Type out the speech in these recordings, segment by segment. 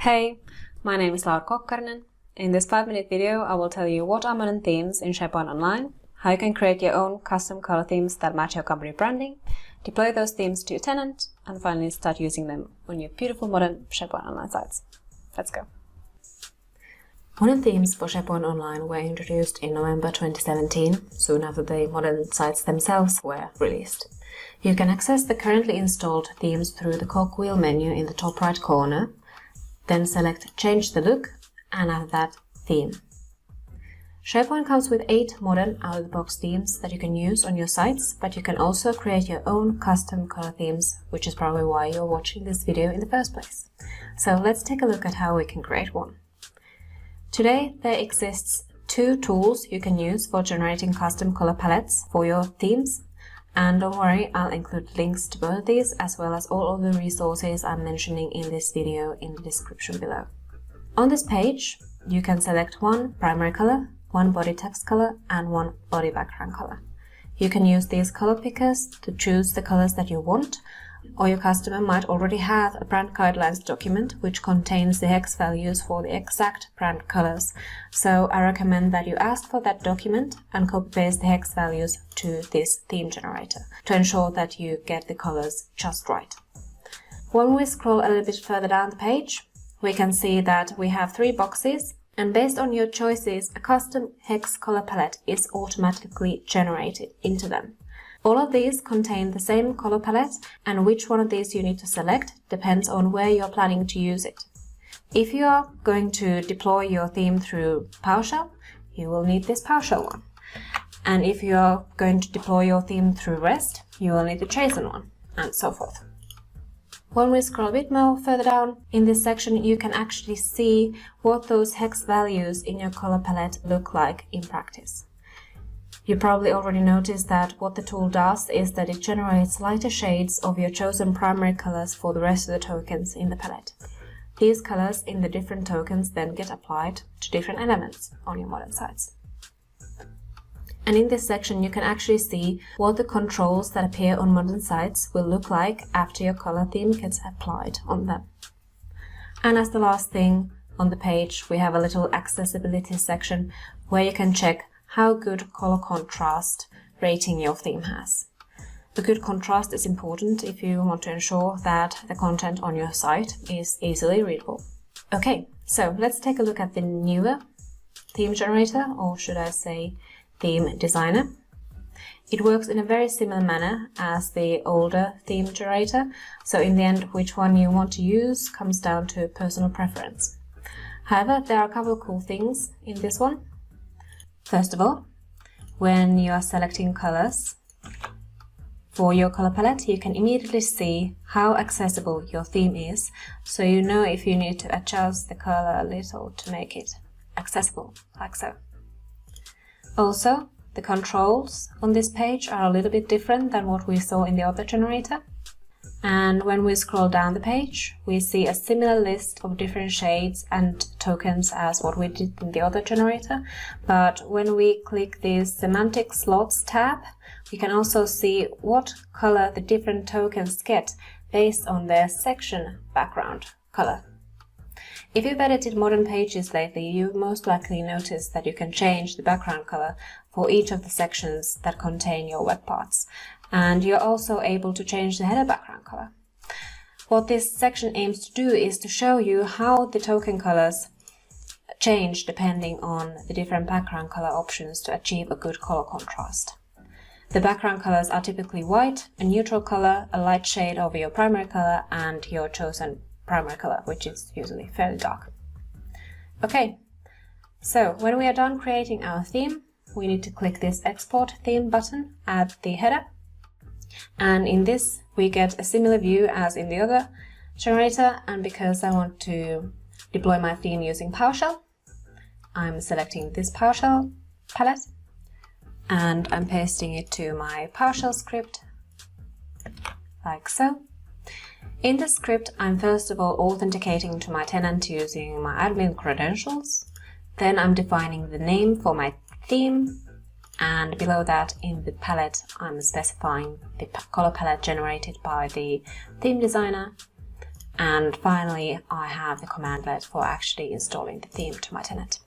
Hey, my name is Laura Kokkarinen. In this 5-minute video, I will tell you what are modern themes in SharePoint Online, how you can create your own custom color themes that match your company branding, deploy those themes to your tenant, and finally start using them on your beautiful modern SharePoint Online sites. Let's go. Modern themes for SharePoint Online were introduced in November 2017, soon after the modern sites themselves were released. You can access the currently installed themes through the cogwheel menu in the top right corner, then select Change the Look, and after that, Theme. SharePoint comes with 8 modern out-of-the-box themes that you can use on your sites, but you can also create your own custom color themes, which is probably why you're watching this video in the first place. So let's take a look at how we can create one. Today, there exists 2 tools you can use for generating custom color palettes for your themes. And don't worry, I'll include links to both of these as well as all of the resources I'm mentioning in this video in the description below. On this page, you can select one primary color, one body text color, and one body background color. You can use these color pickers to choose the colors that you want, or your customer might already have a brand guidelines document which contains the hex values for the exact brand colors. So I recommend that you ask for that document and copy-paste the hex values to this theme generator to ensure that you get the colors just right. When we scroll a little bit further down the page, we can see that we have 3 boxes, and based on your choices, a custom hex color palette is automatically generated into them. All of these contain the same color palette, and which one of these you need to select depends on where you're planning to use it. If you are going to deploy your theme through PowerShell, you will need this PowerShell one. And if you are going to deploy your theme through REST, you will need the JSON one, and so forth. When we scroll a bit more further down in this section, you can actually see what those hex values in your color palette look like in practice. You probably already noticed that what the tool does is that it generates lighter shades of your chosen primary colors for the rest of the tokens in the palette. These colors in the different tokens then get applied to different elements on your modern sites. And in this section, you can actually see what the controls that appear on modern sites will look like after your color theme gets applied on them. And as the last thing on the page, we have a little accessibility section where you can check how good color contrast rating your theme has. The good contrast is important if you want to ensure that the content on your site is easily readable. Okay, so let's take a look at the newer theme generator, or should I say theme designer. It works in a very similar manner as the older theme generator, so in the end which one you want to use comes down to personal preference. However, there are a couple of cool things in this one. First of all, when you are selecting colors for your color palette, you can immediately see how accessible your theme is, so you know if you need to adjust the color a little to make it accessible, like so. Also, the controls on this page are a little bit different than what we saw in the other generator. And when we scroll down the page, we see a similar list of different shades and tokens as what we did in the other generator. But when we click the Semantic Slots tab, we can also see what color the different tokens get based on their section background color. If you've edited modern pages lately, you most likely noticed that you can change the background color for each of the sections that contain your web parts. And you're also able to change the header background color. What this section aims to do is to show you how the token colors change depending on the different background color options to achieve a good color contrast. The background colors are typically white, a neutral color, a light shade over your primary color, and your chosen primary color, which is usually fairly dark. Okay, so when we are done creating our theme, we need to click this Export Theme button at the header. And in this, we get a similar view as in the other generator, and because I want to deploy my theme using PowerShell, I'm selecting this PowerShell palette, and I'm pasting it to my PowerShell script, like so. In the script, I'm first of all authenticating to my tenant using my admin credentials. Then I'm defining the name for my theme, and below that in the palette I'm specifying the color palette generated by the theme designer, And finally, I have the commandlet for actually installing the theme to my tenant.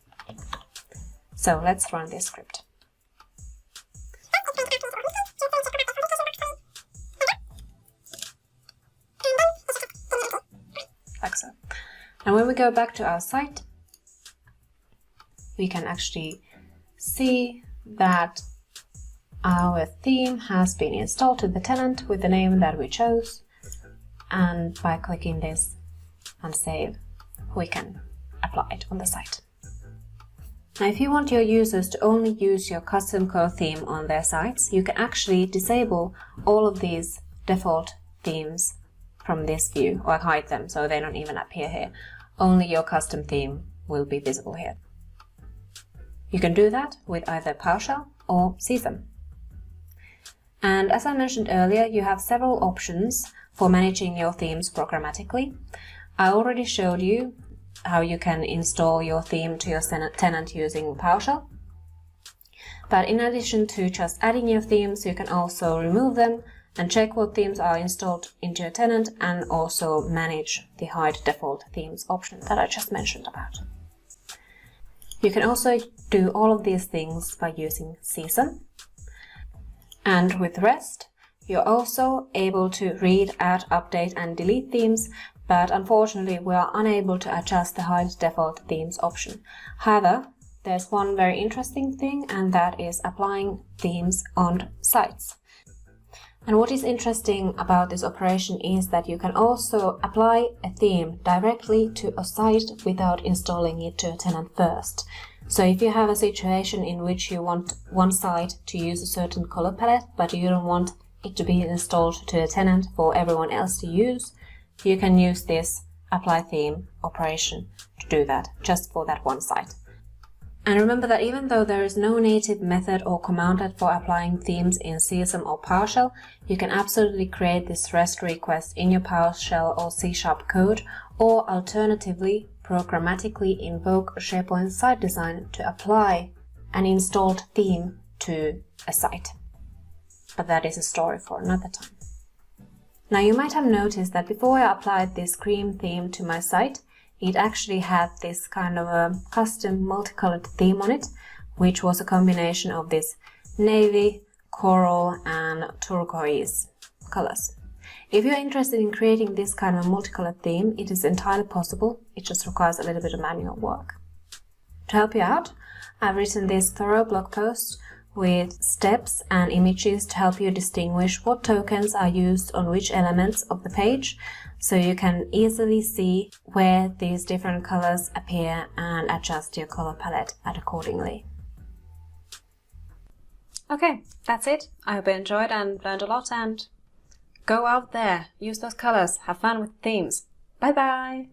So let's run this script. Like so. And when we go back to our site, we can actually see that our theme has been installed to the tenant with the name that we chose. And by clicking this and save, we can apply it on the site. Now, if you want your users to only use your custom color theme on their sites, you can actually disable all of these default themes from this view, or hide them so they don't even appear here. Only your custom theme will be visible here. You can do that with either PowerShell or CSAM. And as I mentioned earlier, you have several options for managing your themes programmatically. I already showed you how you can install your theme to your tenant using PowerShell. But in addition to just adding your themes, you can also remove them and check what themes are installed into your tenant, and also manage the hide default themes option that I just mentioned about. You can also do all of these things by using CSAM. And with REST, you're also able to read, add, update and delete themes, but unfortunately we are unable to adjust the hide default themes option. However, there's one very interesting thing, and that is applying themes on sites. And what is interesting about this operation is that you can also apply a theme directly to a site without installing it to a tenant first. So if you have a situation in which you want one site to use a certain color palette, but you don't want it to be installed to a tenant for everyone else to use, you can use this apply theme operation to do that just for that one site. And remember that even though there is no native method or commandlet for applying themes in CSAM or PowerShell, you can absolutely create this REST request in your PowerShell or C# code, or alternatively, programmatically invoke SharePoint site design to apply an installed theme to a site. But that is a story for another time. Now you might have noticed that before I applied this cream theme to my site, it actually had this kind of a custom multicolored theme on it, which was a combination of this navy, coral and turquoise colors. If you're interested in creating this kind of a multicolored theme, it is entirely possible. It just requires a little bit of manual work. To help you out, I've written this thorough blog post with steps and images to help you distinguish what tokens are used on which elements of the page, so you can easily see where these different colors appear and adjust your color palette accordingly. Okay, that's it. I hope you enjoyed and learned a lot, and go out there, use those colors, have fun with themes. Bye bye!